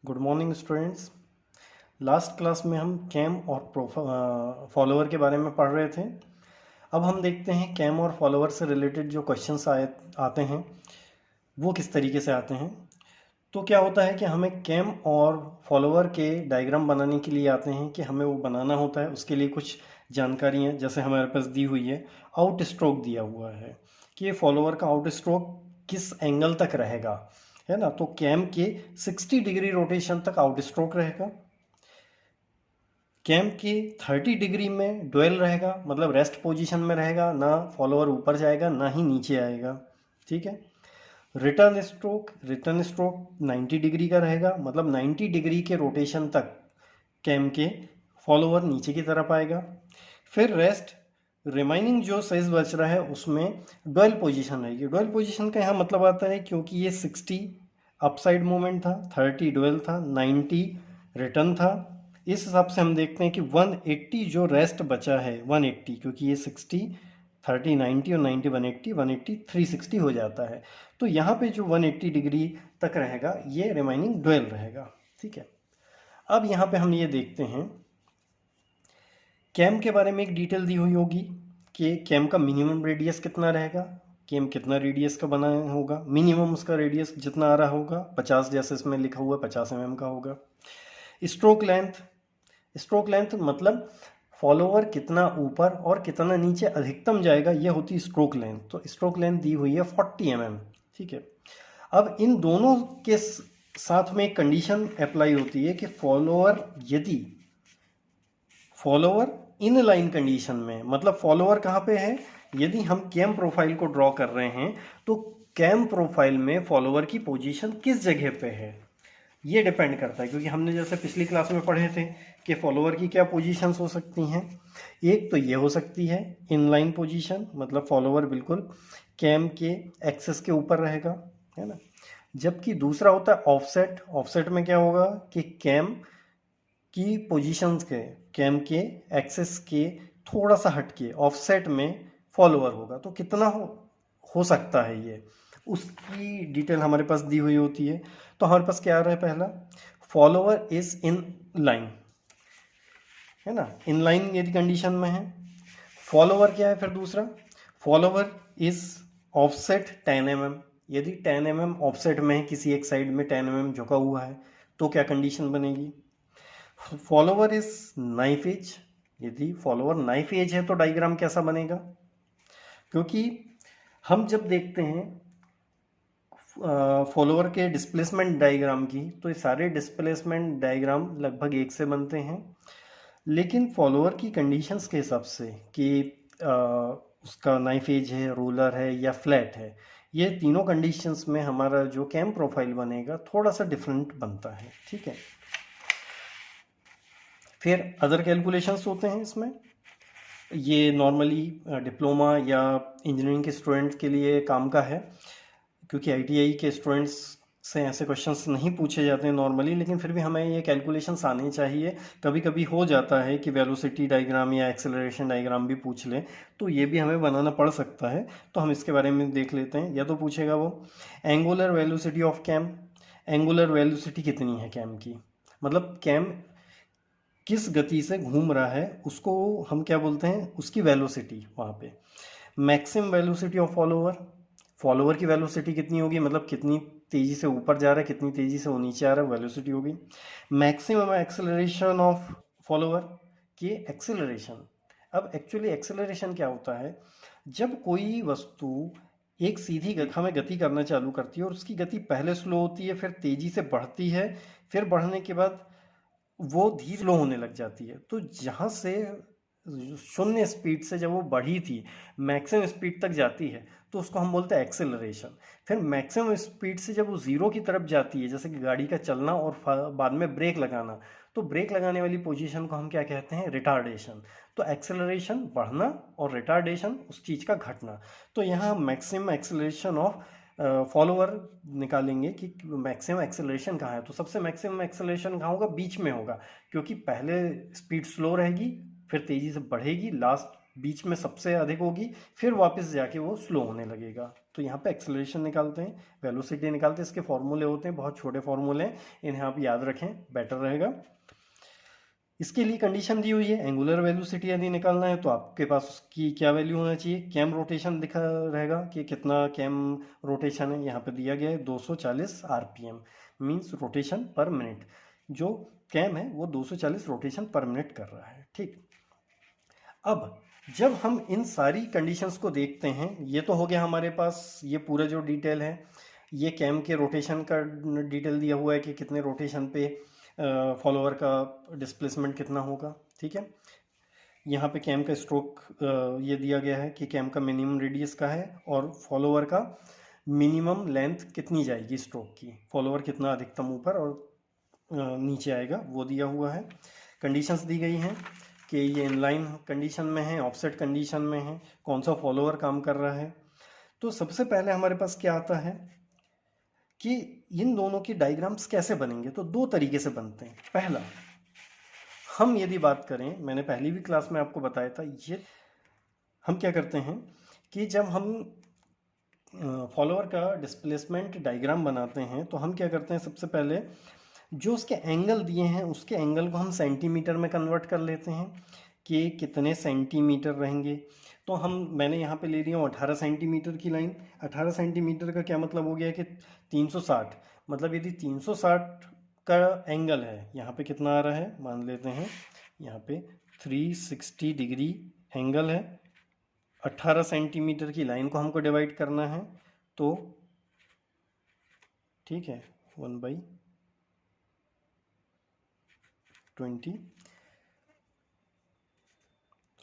Good morning students. Last class में हम cam और फॉलोअर के बारे में पढ़ रहे थे। अब हम देखते हैं कैम और फॉलोअर से रिलेटेड जो क्वेश्चंस आते हैं वो किस तरीके से आते हैं। तो क्या होता है कि हमें कैम और फॉलोअर के डायग्राम बनाने के लिए आते हैं कि हमें वो बनाना होता है। उसके लिए कुछ जानकारियाँ जैसे हमारे पास दी हुई है, आउट स्ट्रोक दिया हुआ है कि ये फॉलोअर का आउट स्ट्रोक किस एंगल तक रहेगा, है ना। तो कैम के 60 डिग्री रोटेशन तक आउट स्ट्रोक रहेगा। कैम के 30 डिग्री में डुएल रहेगा, मतलब रेस्ट पोजीशन में रहेगा, ना फॉलोअर ऊपर जाएगा ना ही नीचे आएगा। ठीक है। रिटर्न स्ट्रोक 90 डिग्री का रहेगा, मतलब 90 डिग्री के रोटेशन तक कैम के फॉलोअर नीचे की तरफ आएगा। फिर रेस्ट रिमाइनिंग जो साइज बच रहा है उसमें डुअल पोजीशन रहेगी। डुअल पोजीशन का यहाँ मतलब आता है क्योंकि ये 60 अपसाइड मूवमेंट था, 30 डुअल था, 90 रिटर्न था। इस हिसाब से हम देखते हैं कि 180 जो रेस्ट बचा है 180, क्योंकि ये 60 30 90 और 90 180 180 360 हो जाता है। तो यहाँ पे जो 180 डिग्री तक रहेगा ये रिमाइनिंग डुअल रहेगा। ठीक है। अब यहाँ पे हम ये देखते हैं कैम के बारे में एक डिटेल दी हुई होगी कि कैम का मिनिमम रेडियस कितना रहेगा, कैम कितना रेडियस का बना होगा, मिनिमम उसका रेडियस जितना आ रहा होगा 50, जैसे इसमें लिखा हुआ 50 mm का होगा। स्ट्रोक लेंथ मतलब फॉलोअर कितना ऊपर और कितना नीचे अधिकतम जाएगा, ये होती स्ट्रोक लेंथ। तो स्ट्रोक लेंथ दी हुई है 40 mm। ठीक है। अब इन दोनों के साथ में एक कंडीशन अप्लाई होती है कि फॉलोअर इन लाइन कंडीशन में, मतलब फॉलोअर कहाँ पे है, यदि हम कैम प्रोफाइल को ड्रॉ कर रहे हैं तो कैम प्रोफाइल में फॉलोअर की पोजीशन किस जगह पे है ये डिपेंड करता है। क्योंकि हमने जैसे पिछली क्लास में पढ़े थे कि फॉलोअर की क्या पोजीशंस हो सकती हैं। एक तो ये हो सकती है इनलाइन पोजीशन, मतलब फॉलोअर बिल्कुल कैम के एक्सेस के ऊपर रहेगा, है ना। जबकि दूसरा होता है ऑफसेट। ऑफसेट में क्या होगा कि कैम की पोजीशंस के, कैम के एक्सेस के थोड़ा सा हटके ऑफसेट में फॉलोअर होगा। तो कितना हो सकता है ये, उसकी डिटेल हमारे पास दी हुई होती है। तो हमारे पास क्या आ रहा है, पहला फॉलोअर इज इन लाइन, है ना, इन लाइन यदि कंडीशन में है। फॉलोअर क्या है फिर दूसरा, फॉलोअर इज ऑफसेट 10 mm। यदि 10 mm ऑफसेट में है, किसी एक साइड में 10 mm झुका हुआ है, तो क्या कंडीशन बनेगी। Follower is knife edge. यदि फॉलोअर नाइफ एज है तो डायग्राम कैसा बनेगा, क्योंकि हम जब देखते हैं फॉलोअर के डिस्प्लेसमेंट डायग्राम की, तो ये सारे डिस्प्लेसमेंट डायग्राम लगभग एक से बनते हैं। लेकिन फॉलोअर की कंडीशंस के हिसाब से कि उसका नाइफ एज है, रोलर है या फ्लैट है, ये तीनों कंडीशंस में हमारा जो कैम प्रोफाइल बनेगा थोड़ा सा डिफरेंट बनता है। ठीक है। फिर अदर कैलकुलेशंस होते हैं इसमें। ये नॉर्मली डिप्लोमा या इंजीनियरिंग के स्टूडेंट्स के लिए काम का है, क्योंकि आईटीआई के स्टूडेंट्स से ऐसे क्वेश्चंस नहीं पूछे जाते हैं नॉर्मली, लेकिन फिर भी हमें ये कैलकुलेशंस आने चाहिए। कभी कभी हो जाता है कि वेलोसिटी डायग्राम या एक्सेलरेशन डायग्राम भी पूछ लें, तो ये भी हमें बनाना पड़ सकता है। तो हम इसके बारे में देख लेते हैं। या तो पूछेगा वो angular velocity of cam. Angular velocity कितनी है कैम की, मतलब कैम किस गति से घूम रहा है उसको हम क्या बोलते हैं, उसकी वेलोसिटी वहाँ पे। Maximum velocity of follower, follower की वेलोसिटी कितनी होगी, मतलब कितनी तेज़ी से ऊपर जा रहा है, कितनी तेज़ी से वो नीचे आ रहा है, वेलोसिटी होगी। मैक्सिमम एक्सेलरेशन ऑफ फॉलोअर के एक्सेलरेशन। अब एक्चुअली एक्सेलरेशन क्या होता है, जब कोई वस्तु एक सीधी रेखा में गति करना चालू करती है और उसकी गति पहले स्लो होती है, फिर तेज़ी से बढ़ती है, फिर बढ़ने के बाद वो धीरे स्लो होने लग जाती है। तो जहाँ से शून्य स्पीड से जब वो बढ़ी थी मैक्सिमम स्पीड तक जाती है तो उसको हम बोलते हैं एक्सेलरेशन। फिर मैक्सिमम स्पीड से जब वो ज़ीरो की तरफ जाती है, जैसे कि गाड़ी का चलना और बाद में ब्रेक लगाना, तो ब्रेक लगाने वाली पोजीशन को हम क्या कहते हैं, रिटार्डेशन। तो एक्सेलरेशन बढ़ना और रिटार्डेशन उस चीज़ का घटना। तो यहाँ मैक्सिमम एक्सेलरेशन ऑफ फॉलोअर निकालेंगे कि मैक्सिमम एक्सेलरेशन कहाँ है। तो सबसे मैक्सिमम एक्सेलरेशन कहाँ होगा, बीच में होगा, क्योंकि पहले स्पीड स्लो रहेगी, फिर तेज़ी से बढ़ेगी, लास्ट बीच में सबसे अधिक होगी, फिर वापस जाके वो स्लो होने लगेगा। तो यहाँ पे एक्सेलरेशन निकालते हैं, वेलोसिटी निकालते हैं, इसके फॉर्मूले होते हैं, बहुत छोटे फॉर्मूले हैं, इन्हें आप याद रखें, बेटर रहेगा। इसके लिए कंडीशन दी हुई है, एंगुलर वेलोसिटी यदि निकालना है तो आपके पास उसकी क्या वैल्यू होना चाहिए, कैम रोटेशन दिखा रहेगा कि कितना कैम रोटेशन है, यहाँ पे दिया गया है 240 आरपीएम, मीन्स रोटेशन पर मिनट। जो कैम है वो 240 रोटेशन पर मिनट कर रहा है, ठीक। अब जब हम इन सारी कंडीशंस को देखते हैं, ये तो हो गया हमारे पास ये पूरा जो डिटेल है, ये कैम के रोटेशन का डिटेल दिया हुआ है कि कितने रोटेशन पे फॉलोअर का डिस्प्लेसमेंट कितना होगा, ठीक है। यहाँ पे कैम का स्ट्रोक ये दिया गया है कि कैम का मिनिमम रेडियस का है और फॉलोअर का मिनिमम लेंथ कितनी जाएगी स्ट्रोक की, फॉलोअर कितना अधिकतम ऊपर और नीचे आएगा वो दिया हुआ है। कंडीशंस दी गई हैं कि ये इनलाइन कंडीशन में है, ऑफसेट कंडीशन में है, कौन सा फॉलोअर काम कर रहा है। तो सबसे पहले हमारे पास क्या आता है कि इन दोनों की डायग्राम्स कैसे बनेंगे, तो दो तरीके से बनते हैं। पहला, हम यदि बात करें, मैंने पहली भी क्लास में आपको बताया था, ये हम क्या करते हैं कि जब हम फॉलोअर का डिस्प्लेसमेंट डायग्राम बनाते हैं तो हम क्या करते हैं, सबसे पहले जो उसके एंगल दिए हैं उसके एंगल को हम सेंटीमीटर में कन्वर्ट कर लेते हैं कि कितने सेंटीमीटर रहेंगे। तो मैंने यहाँ पे ले लिया हूँ 18 सेंटीमीटर की लाइन। 18 सेंटीमीटर का क्या मतलब हो गया कि 360, मतलब यदि 360 का एंगल है, यहाँ पे कितना आ रहा है, मान लेते हैं यहाँ पे 360 डिग्री एंगल है, 18 सेंटीमीटर की लाइन को हमको डिवाइड करना है, तो ठीक है 1/20,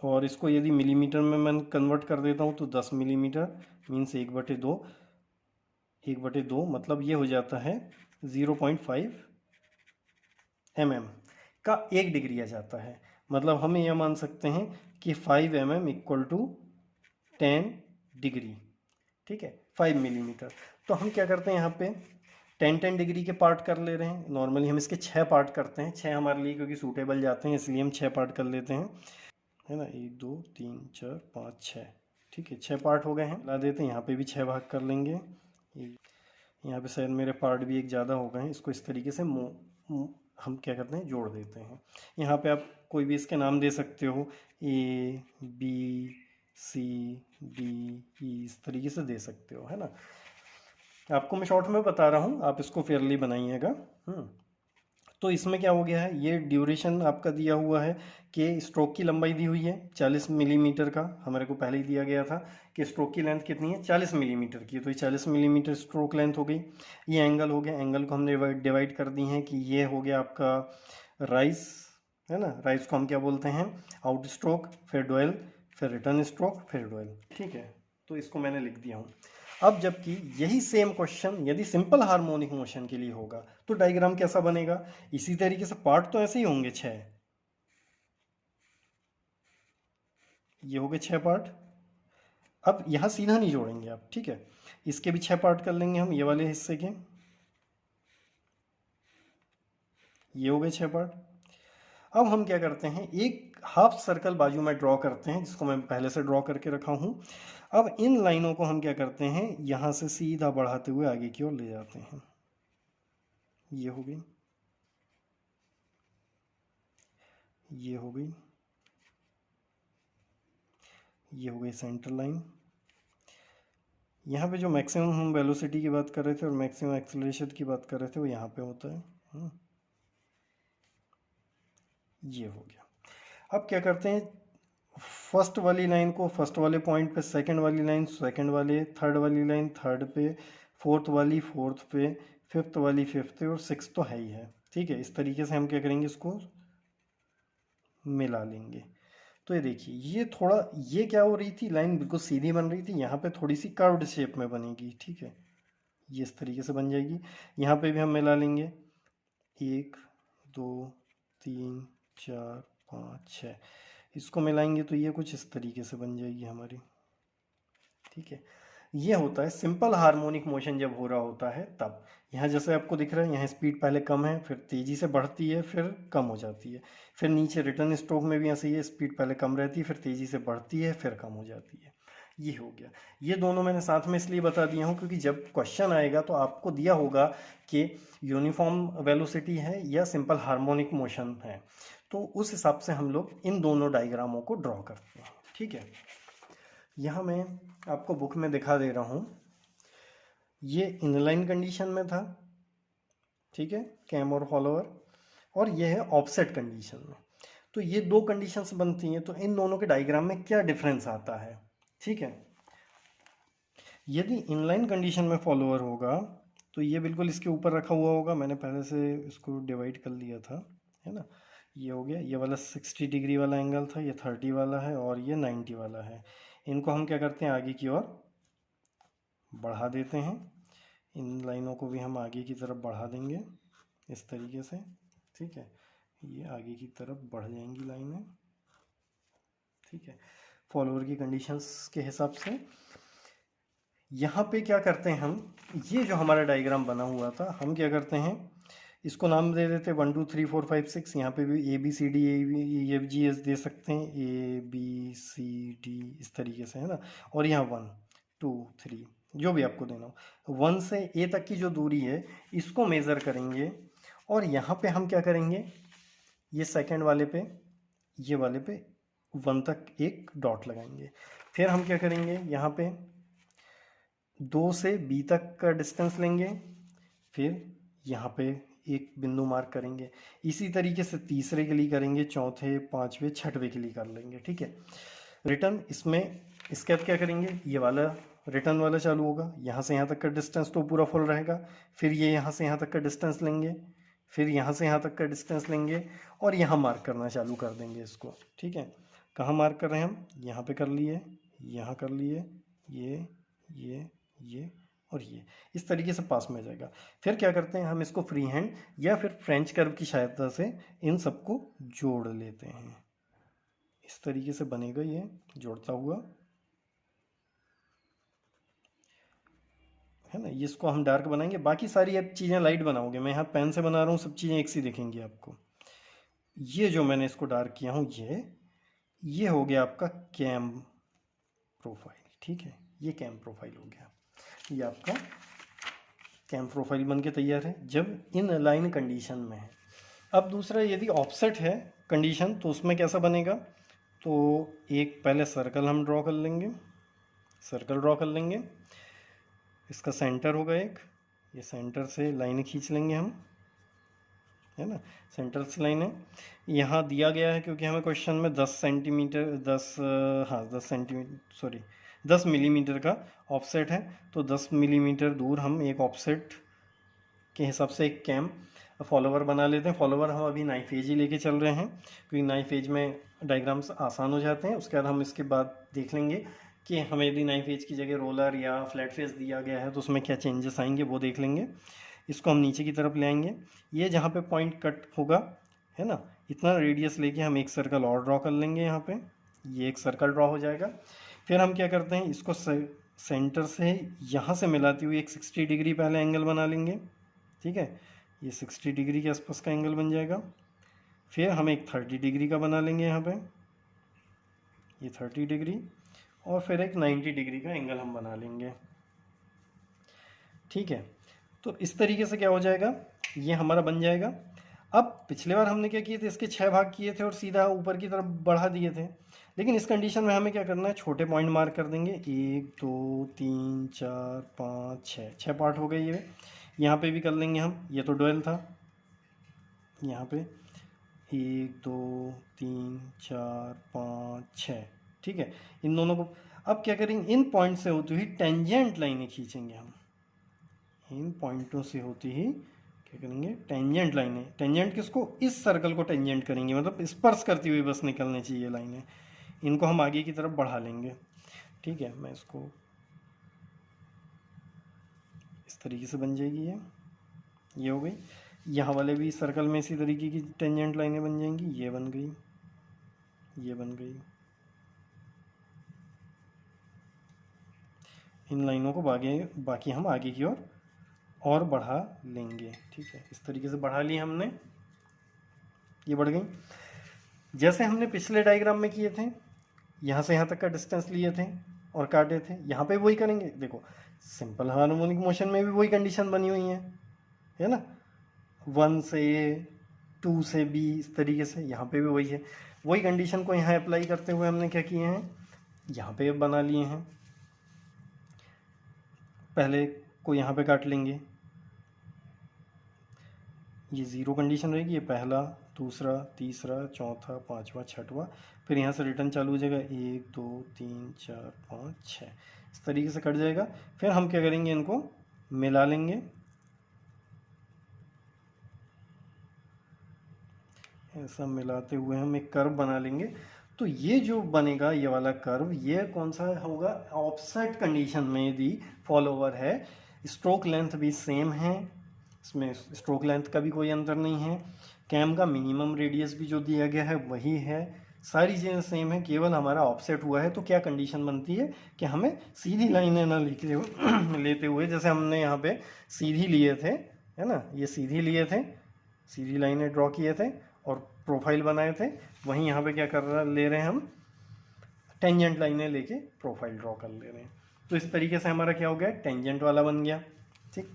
और इसको यदि मिलीमीटर में मैं कन्वर्ट कर देता हूँ तो 10 मिलीमीटर मीन्स 1/2, 1/2 मतलब ये हो जाता है 0.5 mm का 1 डिग्री आ जाता है। मतलब हम यह मान सकते हैं कि 5 mm इक्वल टू 10 डिग्री, ठीक है, 5 मिलीमीटर। तो हम क्या करते हैं, यहाँ पे 10 डिग्री के पार्ट कर ले रहे हैं। नॉर्मली हम इसके 6 पार्ट करते हैं, 6 हमारे लिए क्योंकि सूटेबल जाते हैं, इसलिए हम 6 पार्ट कर लेते हैं, है ना। 1 2 3 4 5 6, ठीक है, 6 पार्ट हो गए हैं। ला देते हैं, यहाँ पे भी 6 भाग कर लेंगे। यहाँ पे शायद मेरे पार्ट भी एक ज़्यादा हो गए हैं, इसको इस तरीके से हम क्या करते हैं, जोड़ देते हैं। यहाँ पे आप कोई भी इसके नाम दे सकते हो, A B C D E, इस तरीके से दे सकते हो, है ना। आपको मैं शॉर्ट में बता रहा हूँ, आप इसको फेयरली बनाइएगा। तो इसमें क्या हो गया है, ये ड्यूरेशन आपका दिया हुआ है कि स्ट्रोक की लंबाई दी हुई है 40 मिलीमीटर का, हमारे को पहले ही दिया गया था कि स्ट्रोक की लेंथ कितनी है, 40 मिलीमीटर की। तो ये 40 मिलीमीटर स्ट्रोक लेंथ हो गई। ये एंगल हो गया, एंगल को हमने डिवाइड कर दी है कि ये हो गया आपका राइज, है ना। राइज को हम क्या बोलते हैं, आउट स्ट्रोक, फिर डुएल, फिर रिटर्न स्ट्रोक, फिर डुएल, ठीक है। तो इसको मैंने लिख दिया हूँ। अब जबकि यही सेम क्वेश्चन यदि सिंपल हार्मोनिक मोशन के लिए होगा तो डायग्राम कैसा बनेगा, इसी तरीके से पार्ट तो ऐसे ही होंगे 6, ये हो गए 6 पार्ट। अब यहाँ सीधा नहीं जोड़ेंगे आप, ठीक है, इसके भी 6 पार्ट कर लेंगे हम, ये वाले हिस्से के, ये हो गए 6 पार्ट। अब हम क्या करते हैं, एक हाफ सर्कल बाजू में ड्रॉ करते हैं, जिसको मैं पहले से ड्रॉ करके रखा हूँ। अब इन लाइनों को हम क्या करते हैं, यहाँ से सीधा बढ़ाते हुए आगे की ओर ले जाते हैं। ये हो गई, ये हो गई, ये हो गई सेंटर लाइन। यहाँ पे जो मैक्सिमम हम वेलोसिटी की बात कर रहे थे और मैक्सिमम एक्सेलरेशन की बात कर रहे थे वो यहाँ पे होता है। ये हो गया। अब क्या करते हैं, फर्स्ट वाली लाइन को फर्स्ट वाले पॉइंट पे, सेकंड वाली लाइन सेकंड वाले, थर्ड वाली लाइन थर्ड पे, फोर्थ वाली फोर्थ पे, फिफ्थ वाली फिफ्थ पे, और सिक्स तो है ही है, ठीक है। इस तरीके से हम क्या करेंगे, इसको मिला लेंगे। तो ये देखिए, ये थोड़ा, ये क्या हो रही थी, लाइन बिल्कुल सीधी बन रही थी, यहाँ पे थोड़ी सी कर्व्ड शेप में बनेगी, ठीक है, ये इस तरीके से बन जाएगी। यहाँ पे भी हम मिला लेंगे, 1 2 3 4 5 6, इसको मिलाएंगे तो ये कुछ इस तरीके से बन जाएगी हमारी, ठीक है। ये होता है सिंपल हार्मोनिक मोशन जब हो रहा होता है तब। यहाँ जैसे आपको दिख रहा है, यहाँ स्पीड पहले कम है, फिर तेज़ी से बढ़ती है, फिर कम हो जाती है। फिर नीचे रिटर्न स्ट्रोक में भी ऐसे ही है, स्पीड पहले कम रहती है, फिर तेज़ी से बढ़ती है, फिर कम हो जाती है। ये हो गया। ये दोनों मैंने साथ में इसलिए बता दिया हूँ क्योंकि जब क्वेश्चन आएगा तो आपको दिया होगा कि यूनिफॉर्म वेलोसिटी है या सिंपल हार्मोनिक मोशन है, तो उस हिसाब से हम लोग इन दोनों डायग्रामों को ड्रॉ करते हैं। ठीक है, यहाँ मैं आपको बुक में दिखा दे रहा हूँ, ये इनलाइन कंडीशन में था, ठीक है, कैम और फॉलोअर, और ये है ऑफसेट कंडीशन में। तो ये दो कंडीशंस बनती हैं, तो इन दोनों के डायग्राम में क्या डिफरेंस आता है। ठीक है, यदि इनलाइन कंडीशन में फॉलोअर होगा तो ये बिल्कुल इसके ऊपर रखा हुआ होगा, मैंने पहले से इसको डिवाइड कर लिया था, है ना। ये हो गया, ये वाला 60 डिग्री वाला एंगल था, ये 30 वाला है और ये 90 वाला है। इनको हम क्या करते हैं, आगे की ओर बढ़ा देते हैं। इन लाइनों को भी हम आगे की तरफ बढ़ा देंगे इस तरीके से। ठीक है, ये आगे की तरफ बढ़ जाएंगी लाइनें। ठीक है, फॉलोअर की कंडीशंस के हिसाब से यहाँ पे क्या करते हैं हम, ये जो हमारा डायग्राम बना हुआ था, हम क्या करते हैं, इसको नाम दे देते हैं 1 2 3 4 5 6। यहाँ पे भी ABCD EFGH दे सकते हैं, ABCD इस तरीके से, है ना। और यहाँ 1 2 3 जो भी आपको देना हो, 1 से A तक की जो दूरी है इसको मेज़र करेंगे। और यहाँ पे हम क्या करेंगे, ये सेकंड वाले पे, ये वाले पे 1 तक एक डॉट लगाएंगे। फिर हम क्या करेंगे, यहाँ पे 2 से B तक का डिस्टेंस लेंगे, फिर यहाँ पे एक बिंदु मार्क करेंगे। इसी तरीके से तीसरे के लिए करेंगे, चौथे, पांचवे, छठवें के लिए कर लेंगे। ठीक है, रिटर्न इसमें इसके बाद क्या करेंगे, ये वाला रिटर्न वाला चालू होगा, यहाँ से यहाँ तक का डिस्टेंस तो पूरा फुल रहेगा। फिर ये यहाँ से यहाँ तक का डिस्टेंस लेंगे, फिर यहाँ से यहाँ तक का डिस्टेंस लेंगे और यहाँ मार्क करना चालू कर देंगे इसको। ठीक है, कहाँ मार्क कर रहे हैं हम, यहाँ पे कर लिए, यहाँ कर लिए, ये और ये इस तरीके से पास में जाएगा। फिर क्या करते हैं, हम इसको फ्री हैंड या फिर फ्रेंच कर्व की सहायता से इन सबको जोड़ लेते हैं। इस तरीके से बनेगा ये जोड़ता हुआ, है ना। इसको हम डार्क बनाएंगे, बाकी सारी अब चीज़ें लाइट बनाओगे, मैं यहाँ पेन से बना रहा हूँ, सब चीज़ें एक सी दिखेंगी आपको। ये जो मैंने इसको डार्क किया हूँ, ये हो गया आपका कैम प्रोफाइल। ठीक है, ये कैम प्रोफाइल हो गया, ये आपका कैम प्रोफाइल बन के तैयार है जब इन लाइन कंडीशन में है। अब दूसरा, यदि ऑफसेट है कंडीशन तो उसमें कैसा बनेगा, तो एक पहले सर्कल हम ड्रॉ कर लेंगे, सर्कल ड्रॉ कर लेंगे, इसका सेंटर होगा एक, ये सेंटर से लाइन खींच लेंगे हम, है ना। सेंटर से लाइन है, यहाँ दिया गया है क्योंकि हमें क्वेश्चन में 10 सेंटीमीटर 10 सेंटीमीटर सॉरी 10 मिलीमीटर का ऑफसेट है, तो 10 मिलीमीटर दूर हम एक ऑफसेट के हिसाब से एक कैम फॉलोवर बना लेते हैं। फॉलोवर हम अभी नाइफ एज ही लेके चल रहे हैं क्योंकि नाइफ एज में डायग्राम्स आसान हो जाते हैं। उसके बाद हम इसके बाद देख लेंगे कि हमें यदि नाइफ एज की जगह रोलर या फ्लैट फेस दिया गया है तो उसमें क्या चेंजेस आएंगे, वो देख लेंगे। इसको हम नीचे की तरफ ले आएंगे, ये जहाँ पे पॉइंट कट होगा, है ना, इतना रेडियस लेके हम एक सर्कल और ड्रॉ कर लेंगे। यहाँ पे ये एक सर्कल ड्रॉ हो जाएगा। फिर हम क्या करते हैं, इसको सेंटर से यहाँ से मिलाती हुई एक 60 डिग्री पहले एंगल बना लेंगे। ठीक है, ये 60 डिग्री के आसपास का एंगल बन जाएगा। फिर हम एक 30 डिग्री का बना लेंगे यहाँ पे, ये 30 डिग्री, और फिर एक 90 डिग्री का एंगल हम बना लेंगे। ठीक है, तो इस तरीके से क्या हो जाएगा, ये हमारा बन जाएगा। अब पिछले बार हमने क्या किए थे, इसके 6 भाग किए थे और सीधा ऊपर की तरफ बढ़ा दिए थे, लेकिन इस कंडीशन में हमें क्या करना है, छोटे पॉइंट मार्क कर देंगे। 1 2 3 4 5 6 पार्ट हो गए ये। यहाँ पे भी कर लेंगे हम, ये तो डुअल था, यहाँ पे 1 2 3 4 5 6। ठीक है, इन दोनों को अब क्या करेंगे, इन पॉइंट से होती हुई टेंजेंट लाइनें खींचेंगे हम। इन पॉइंटों से होती ही क्या करेंगे, टेंजेंट लाइनें। टेंजेंट किसको, इस सर्कल को टेंजेंट करेंगे, मतलब स्पर्श करती हुई बस निकलनी चाहिए लाइनें। इनको हम आगे की तरफ बढ़ा लेंगे। ठीक है, मैं इसको इस तरीके से बन जाएगी ये हो गई। यहाँ वाले भी सर्कल में इसी तरीके की टेंजेंट लाइनें बन जाएंगी, ये बन गई, ये बन गई। इन लाइनों को बाकी हम आगे की ओर और बढ़ा लेंगे। ठीक है, इस तरीके से बढ़ा ली हमने, ये बढ़ गई। जैसे हमने पिछले डायग्राम में किए थे, यहाँ से यहाँ तक का डिस्टेंस लिए थे, और काटे थे, यहाँ पे वही करेंगे। देखो सिंपल हार्मोनिक मोशन में भी वही कंडीशन बनी हुई है ना, 1 से A 2 से B, इस तरीके से यहाँ पे भी वही है। वही कंडीशन को यहाँ अप्लाई करते हुए हमने क्या किए हैं, यहाँ पे बना लिए हैं। पहले को यहाँ पे काट लेंगे, ये 0 कंडीशन रहेगी, ये पहला, दूसरा, तीसरा, चौथा, पांचवा, छठवां, फिर यहाँ से रिटर्न चालू हो जाएगा 1 2 3 4 5 6, इस तरीके से कट जाएगा। फिर हम क्या करेंगे, इनको मिला लेंगे, ऐसा मिलाते हुए हम एक कर्व बना लेंगे। तो ये जो बनेगा ये वाला कर्व, ये कौन सा होगा, ऑफसेट कंडीशन में यदि फॉलोवर है, स्ट्रोक लेंथ भी सेम है, इसमें स्ट्रोक लेंथ का भी कोई अंतर नहीं है, कैम का मिनिमम रेडियस भी जो दिया गया है वही है, सारी चीज़ें सेम है, केवल हमारा ऑफसेट हुआ है। तो क्या कंडीशन बनती है कि हमें सीधी लाइनें ना लेते हुए, जैसे हमने यहाँ पे सीधी लिए थे, है ना, ये सीधी लिए थे, सीधी लाइनें ड्रॉ किए थे और प्रोफाइल बनाए थे, वहीं यहाँ पे क्या ले रहे हैं हम, टेंजेंट लाइनें लेके प्रोफाइल ड्रॉ कर ले रहे हैं। तो इस तरीके से हमारा क्या हो गया, टेंजेंट वाला बन गया। ठीक,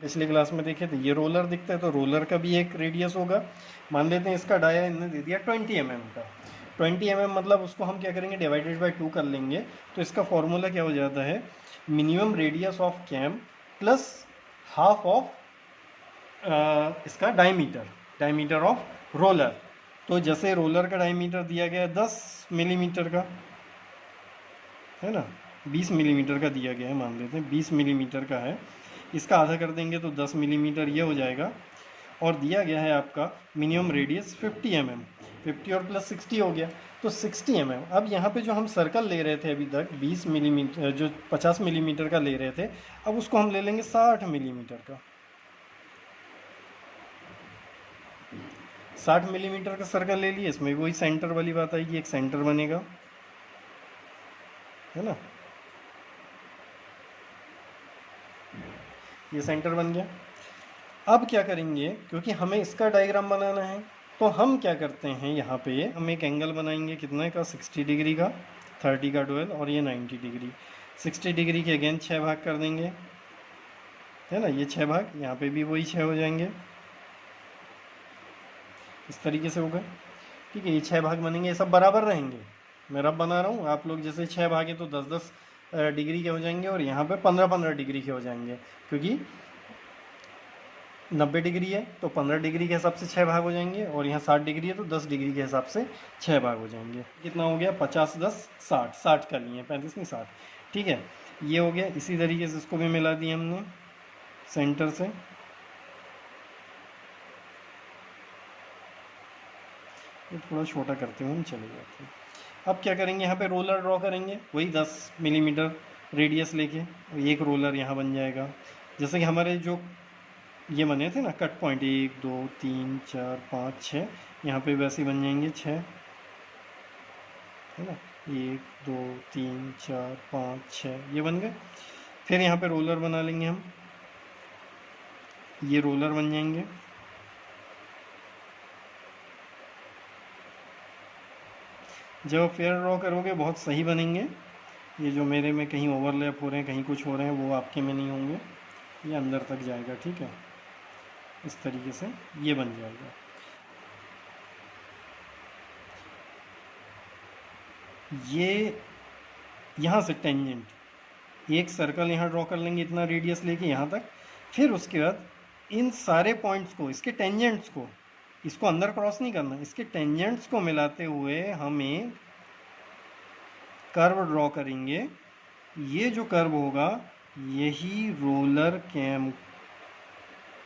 पिछले क्लास में देखे तो ये रोलर दिखता है, तो रोलर का भी एक रेडियस होगा। मान लेते हैं इसका डाया इन्होंने दे दिया 20 mm का, 20 mm मतलब उसको हम क्या करेंगे, डिवाइडेड बाई 2 कर लेंगे। तो इसका फॉर्मूला क्या हो जाता है, minimum radius of cam plus half of इसका डायमीटर ऑफ रोलर। तो जैसे रोलर का डायमीटर दिया गया 10 मिलीमीटर का, है ना, 20 मिलीमीटर का दिया गया है, मान लेते हैं 20 मिलीमीटर का है, इसका आधा कर देंगे तो 10 मिलीमीटर ये हो जाएगा। और दिया गया है आपका मिनिमम रेडियस 50 mm, 50 और प्लस 60 हो गया, तो 60 mm। अब यहाँ पे जो हम सर्कल ले रहे थे अभी तक 20 मिलीमीटर, जो 50 मिलीमीटर का ले रहे थे, अब उसको हम ले लेंगे 60 मिलीमीटर का। 60 मिलीमीटर का सर्कल ले लिए, इसमें वही सेंटर वाली बात आएगी, एक सेंटर बनेगा, है ना, ये सेंटर बन गया। अब क्या करेंगे, क्योंकि हमें इसका डायग्राम बनाना है, तो हम क्या करते हैं, यहाँ पे हम एक एंगल बनाएंगे, कितने का, 60 डिग्री का, 30 का 12 और ये 90 डिग्री। 60 डिग्री के अगेन 6 भाग कर देंगे, है ना, ये 6 भाग, यहाँ पे भी वही 6 हो जाएंगे, इस तरीके से होगा। ठीक है, ये 6 भाग बनेंगे, ये सब बराबर रहेंगे, मैं रब बना रहा हूँ, आप लोग जैसे 6 भागे तो 10-10 डिग्री के हो जाएंगे, और यहाँ पे 15-15 डिग्री के हो जाएंगे, क्योंकि 90 डिग्री है तो 15 डिग्री के हिसाब से 6 भाग हो जाएंगे, और यहाँ 60 डिग्री है तो 10 डिग्री के हिसाब से 6 भाग हो जाएंगे। कितना हो गया, 50 10 60, 60 कर लिए, 35 नहीं 60। ठीक है, ये हो गया। इसी तरीके से इसको भी मिला दिया हमने सेंटर से, ये थोड़ा छोटा करते हुए हम चले जाते हैं। अब क्या करेंगे, यहाँ पे रोलर ड्रॉ करेंगे, वही 10 मिलीमीटर रेडियस लेके, एक रोलर यहाँ बन जाएगा। जैसे कि हमारे जो ये बने थे ना कट पॉइंट, 1 2 3 4 5 6, यहाँ पे वैसे बन जाएंगे 6, है ना, 1 2 3 4 5 6, ये बन गए। फिर यहाँ पे रोलर बना लेंगे हम, ये रोलर बन जाएंगे। जब फेयर ड्रॉ करोगे बहुत सही बनेंगे। ये जो मेरे में कहीं ओवरलैप हो रहे हैं, कहीं कुछ हो रहे हैं, वो आपके में नहीं होंगे, ये अंदर तक जाएगा। ठीक है, इस तरीके से ये बन जाएगा। ये यहाँ से टेंजेंट एक सर्कल यहाँ ड्रॉ कर लेंगे, इतना रेडियस लेके यहाँ तक। फिर उसके बाद इन सारे पॉइंट्स को, इसके टेंजेंट्स को, इसको अंदर क्रॉस नहीं करना, इसके टेंजेंट्स को मिलाते हुए हमें कर्व ड्रॉ करेंगे। ये जो कर्व होगा यही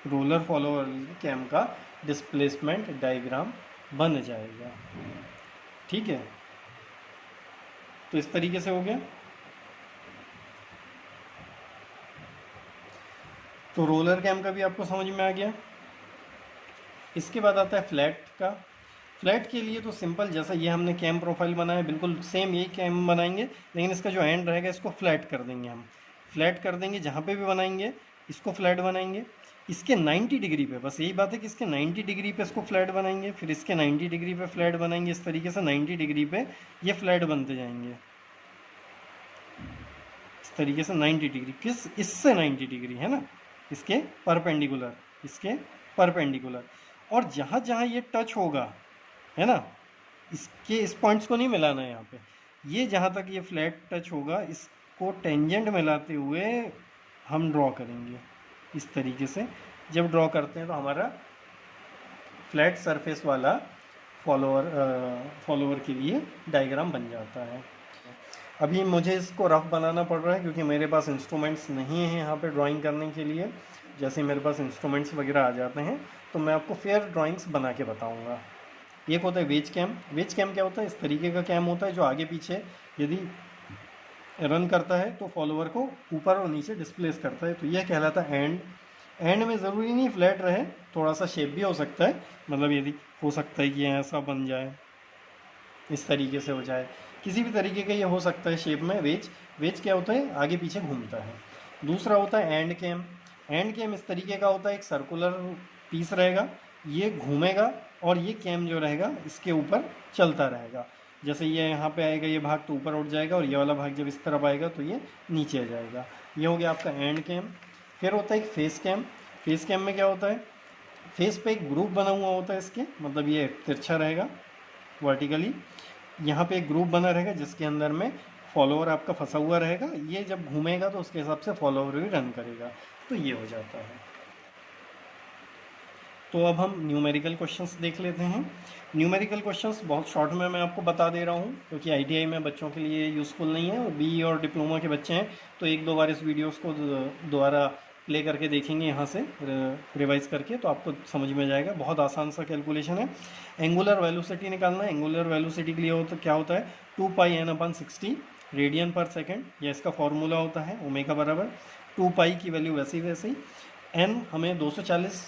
रोलर फॉलोअर कैम का डिस्प्लेसमेंट डायग्राम बन जाएगा। ठीक है, तो इस तरीके से हो गया। तो रोलर कैम का भी आपको समझ में आ गया। इसके बाद आता है फ्लैट का। फ्लैट के लिए तो सिंपल, जैसा ये हमने कैम प्रोफाइल बनाया बिल्कुल सेम यही कैम बनाएंगे, लेकिन इसका जो एंड रहेगा इसको फ्लैट कर देंगे। हम फ्लैट कर देंगे, जहाँ पे भी बनाएंगे इसको फ्लैट बनाएंगे। इसके 90 डिग्री पे, बस यही बात है कि इसके 90 डिग्री पे इसको फ्लैट बनाएंगे, फिर इसके 90 डिग्री पे फ्लैट बनाएंगे। इस तरीके से 90 डिग्री पे ये फ्लैट बनते जाएंगे। तरीके से 90 डिग्री, किस इससे 90 डिग्री है ना, इसके परपेंडिकुलर। और जहाँ जहाँ ये टच होगा है ना, इसके इस पॉइंट्स को नहीं मिलाना है यहाँ पे, ये जहाँ तक ये फ्लैट टच होगा इसको टेंजेंट मिलाते हुए हम ड्रॉ करेंगे इस तरीके से। जब ड्रॉ करते हैं तो हमारा फ्लैट सरफेस वाला फॉलोअर के लिए डायग्राम बन जाता है। अभी मुझे इसको रफ बनाना पड़ रहा है क्योंकि मेरे पास इंस्ट्रूमेंट्स नहीं हैं यहाँ पे ड्राइंग करने के लिए। जैसे मेरे पास इंस्ट्रूमेंट्स वगैरह आ जाते हैं तो मैं आपको फेयर ड्राइंग्स बना के बताऊँगा। एक होता है वेज कैम। वेज कैम क्या होता है, इस तरीके का कैम होता है जो आगे पीछे यदि रन करता है तो फॉलोअर को ऊपर और नीचे डिस्प्लेस करता है, तो यह कहलाता है एंड। एंड में ज़रूरी नहीं फ्लैट रहे, थोड़ा सा शेप भी हो सकता है, मतलब यदि हो सकता है कि ऐसा बन जाए, इस तरीके से हो जाए, किसी भी तरीके का ये हो सकता है शेप में। वेज क्या होता है, आगे पीछे घूमता है। दूसरा होता है एंड कैम। एंड कैम इस तरीके का होता है, एक सर्कुलर पीस रहेगा, ये घूमेगा और ये कैम जो रहेगा इसके ऊपर चलता रहेगा। जैसे ये यहाँ पे आएगा ये भाग तो ऊपर उठ जाएगा, और ये वाला भाग जब इस तरफ आएगा तो ये नीचे आ जाएगा। ये हो गया आपका एंड कैम। फिर होता है एक फेस कैम। फेस कैम में क्या होता है, फेस पे एक ग्रुप बना हुआ होता है इसके, मतलब ये तिरछा रहेगा वर्टिकली, यहाँ पे एक ग्रुप बना रहेगा जिसके अंदर में फॉलोअर आपका फंसा हुआ रहेगा। ये जब घूमेगा तो उसके हिसाब से फॉलोअर भी रन करेगा, तो ये हो जाता है। तो अब हम न्यूमेरिकल क्वेश्चंस देख लेते हैं। न्यूमेरिकल क्वेश्चंस बहुत शॉर्ट में मैं आपको बता दे रहा हूँ क्योंकि आईटीआई में बच्चों के लिए यूज़फुल नहीं है, और बीई और डिप्लोमा के बच्चे हैं तो एक दो बार इस वीडियोस को दोबारा प्ले करके देखेंगे यहाँ से रिवाइज करके, तो आपको समझ में जाएगा। बहुत आसान सा कैलकुलेशन है। एंगुलर वेलोसिटी निकालना है। एंगुलर वेलोसिटी के लिए क्या होता है, 2πn/60 रेडियन पर सेकेंड, यह इसका फॉर्मूला होता है। ओमेगा बराबर 2π की वैल्यू वैसी एन हमें 240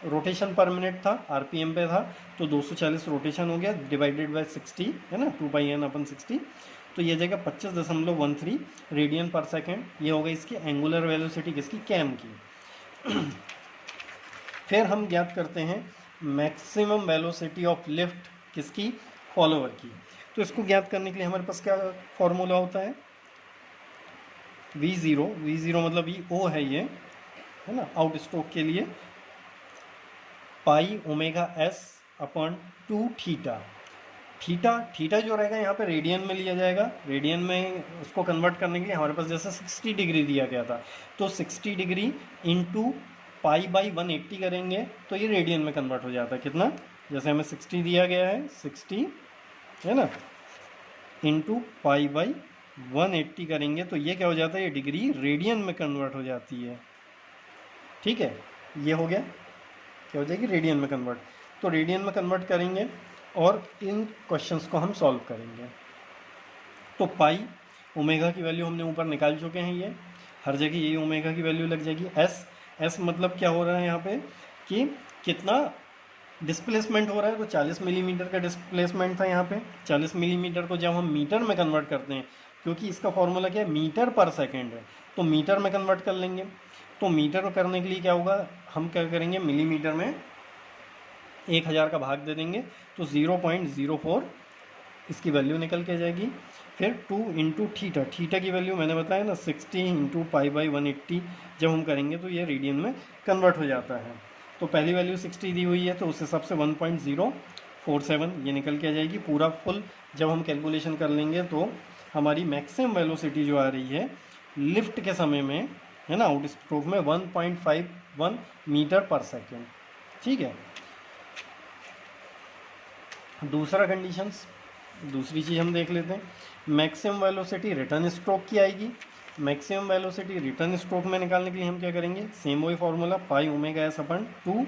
रोटेशन पर मिनट था, आरपीएम पे था, तो 240 रोटेशन हो गया डिवाइडेड बाय 60 है ना, 2πn/60, तो ये जाएगा 25.13 रेडियन पर सेकेंड। ये होगा इसकी एंगुलर वेलोसिटी, किसकी, कैम की। फिर हम ज्ञात करते हैं मैक्सिमम वेलोसिटी ऑफ लिफ्ट, किसकी, फॉलोअर की। तो इसको ज्ञात करने के लिए हमारे पास क्या फॉर्मूला होता है, V0 मतलब ये O है, ये है ना आउट स्ट्रोक के लिए, π/s/2 थीटा जो रहेगा यहाँ पे रेडियन में लिया जाएगा। रेडियन में उसको कन्वर्ट करने के लिए हमारे पास जैसे 60 डिग्री दिया गया था, तो 60 डिग्री इंटू π/180 करेंगे तो ये रेडियन में कन्वर्ट हो जाता है। कितना, जैसे हमें 60 दिया गया है, 60 है ना, इंटू π/180 करेंगे तो ये क्या हो जाता है, ये डिग्री रेडियन में कन्वर्ट हो जाती है। ठीक है, ये हो गया, क्या हो जाएगी, रेडियन में कन्वर्ट। तो रेडियन में कन्वर्ट करेंगे और इन क्वेश्चंस को हम सॉल्व करेंगे। तो पाई ओमेगा की वैल्यू हमने ऊपर निकाल चुके हैं, ये हर जगह यही ओमेगा की वैल्यू लग जाएगी। एस मतलब क्या हो रहा है यहाँ पे कि कितना डिस्प्लेसमेंट हो रहा है, तो 40 मिलीमीटर का डिस्प्लेसमेंट था यहाँ पे। 40 मिलीमीटर को जब हम मीटर में कन्वर्ट करते हैं, क्योंकि इसका फॉर्मूला क्या है, मीटर पर सेकेंड है, तो मीटर में कन्वर्ट कर लेंगे। तो मीटर करने के लिए क्या होगा, हम क्या करेंगे, मिलीमीटर में 1000 का भाग दे देंगे तो 0.04 इसकी वैल्यू निकल के जाएगी। फिर 2 इंटू थीटा की वैल्यू मैंने बताया ना 60 इंटू π/180 जब हम करेंगे तो ये रेडियन में कन्वर्ट हो जाता है। तो पहली वैल्यू 60 दी हुई है तो उस हिसाब से 1.047 ये निकल के आ जाएगी। पूरा फुल जब हम कैलकुलेशन कर लेंगे तो हमारी मैक्सिमम वेलोसिटी जो आ रही है लिफ्ट के समय में, है ना, आउट स्ट्रोक में 1.51 मीटर पर सेकेंड। ठीक है, दूसरा कंडीशंस, दूसरी चीज़ हम देख लेते हैं। मैक्सिमम वेलोसिटी रिटर्न स्ट्रोक की आएगी। मैक्सिमम वेलोसिटी रिटर्न स्ट्रोक में निकालने के लिए हम क्या करेंगे, सेम वही फॉर्मूला π/s/2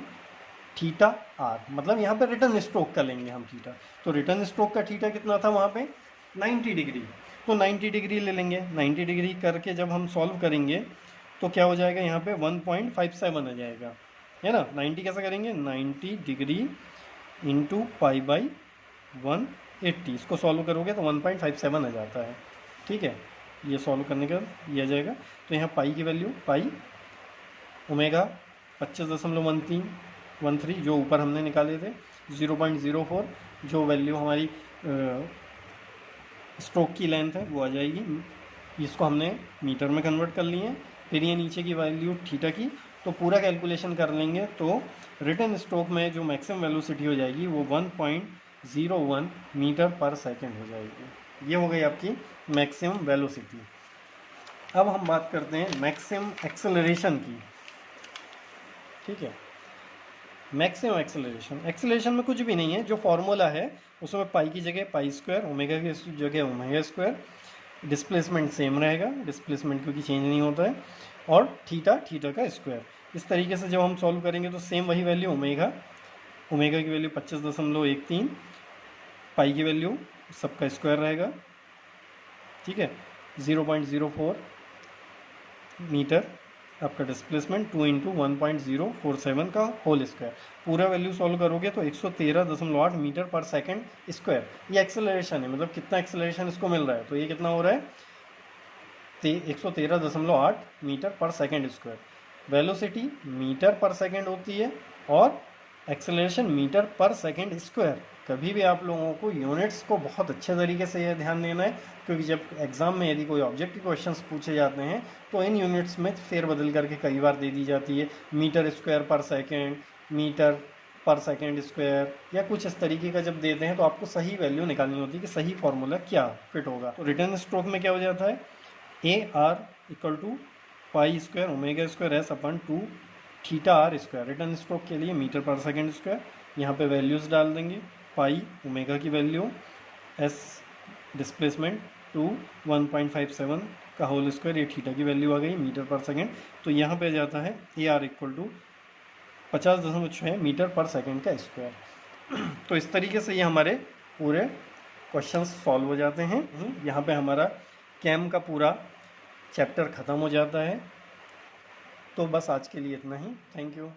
थीटा आर, मतलब यहाँ पे रिटर्न स्ट्रोक का लेंगे हम थीटा। तो रिटर्न स्ट्रोक का थीटा कितना था वहाँ पे, 90 डिग्री, तो 90 डिग्री ले लेंगे। 90 डिग्री करके जब हम सॉल्व करेंगे तो क्या हो जाएगा, यहाँ पे 1.57 आ जाएगा, है ना। 90 कैसे करेंगे, 90 डिग्री इंटू π/180, इसको सॉल्व करोगे तो 1.57 आ जाता है। ठीक है, ये सॉल्व करने के बाद ये आ जाएगा। तो यहाँ पाई की वैल्यू, पाई ओमेगा 25.13 जो ऊपर हमने निकाले थे, 0.04 जो वैल्यू हमारी स्ट्रोक की लेंथ है वो आ जाएगी। इसको हमने मीटर में कन्वर्ट कर लिए, फिर ये नीचे की वैल्यू थीटा की, तो पूरा कैलकुलेशन कर लेंगे तो रिटर्न स्ट्रोक में जो मैक्सिमम वेलोसिटी हो जाएगी वो 1.01 मीटर पर सेकेंड हो जाएगी। ये हो गई आपकी मैक्सिमम वेलोसिटी। अब हम बात करते हैं मैक्सिमम एक्सेलरेशन की। ठीक है, मैक्सिमम एक्सेलरेशन में कुछ भी नहीं है, जो फॉर्मूला है उसमें पाई की जगह पाई स्क्वायर, ओमेगा की जगह ओमेगा स्क्वायर, डिस्प्लेसमेंट सेम रहेगा, डिस्प्लेसमेंट क्योंकि चेंज नहीं होता है, और थीटा का स्क्वायर। इस तरीके से जब हम सॉल्व करेंगे तो सेम वही वैल्यू ओमेगा की वैल्यू 25.13, पाई की वैल्यू सबका स्क्वायर रहेगा। ठीक है, 0.04 मीटर आपका डिस्प्लेसमेंट 2 × 1.047 का होल स्क्वायर। पूरा वैल्यू सॉल्व करोगे तो 113.8 मीटर पर सेकेंड स्क्वायर। ये एक्सेलरेशन है, मतलब कितना एक्सेलरेशन इसको मिल रहा है, तो ये कितना हो रहा है 113.8 मीटर पर सेकेंड स्क्वायर। वेलोसिटी मीटर पर सेकेंड होती है और एक्सेलरेशन मीटर पर सेकेंड स्क्वायर। कभी भी आप लोगों को यूनिट्स को बहुत अच्छे तरीके से यह ध्यान देना है, क्योंकि जब एग्जाम में यदि कोई ऑब्जेक्टिव क्वेश्चंस पूछे जाते हैं तो इन यूनिट्स में फेरबदल करके कई बार दे दी जाती है, मीटर स्क्वायर पर सेकेंड, मीटर पर सेकेंड स्क्वायर, या कुछ इस तरीके का जब देते हैं तो आपको सही वैल्यू निकालनी होती है कि सही फॉर्मूला क्या फिट होगा। तो रिटर्न स्ट्रोक में क्या हो जाता है, AR = pi square omega square S upon 2 theta R square. Return stroke के लिए मीटर पर सेकेंड स्क्वायर, यहाँ पे वैल्यूज़ डाल देंगे, पाई ओमेगा की वैल्यू, एस डिस्प्लेसमेंट 2 1.57 का होल स्क्वायर, ये थीटा की वैल्यू आ गई मीटर पर सेकेंड। तो यहाँ पे जाता है AR = 50.6 मीटर पर सेकेंड का स्क्वायर। तो इस तरीके से ये हमारे पूरे क्वेश्चंस सॉल्व हो जाते हैं। यहाँ पे हमारा कैम का पूरा चैप्टर ख़त्म हो जाता है। तो बस आज के लिए इतना ही। Thank you.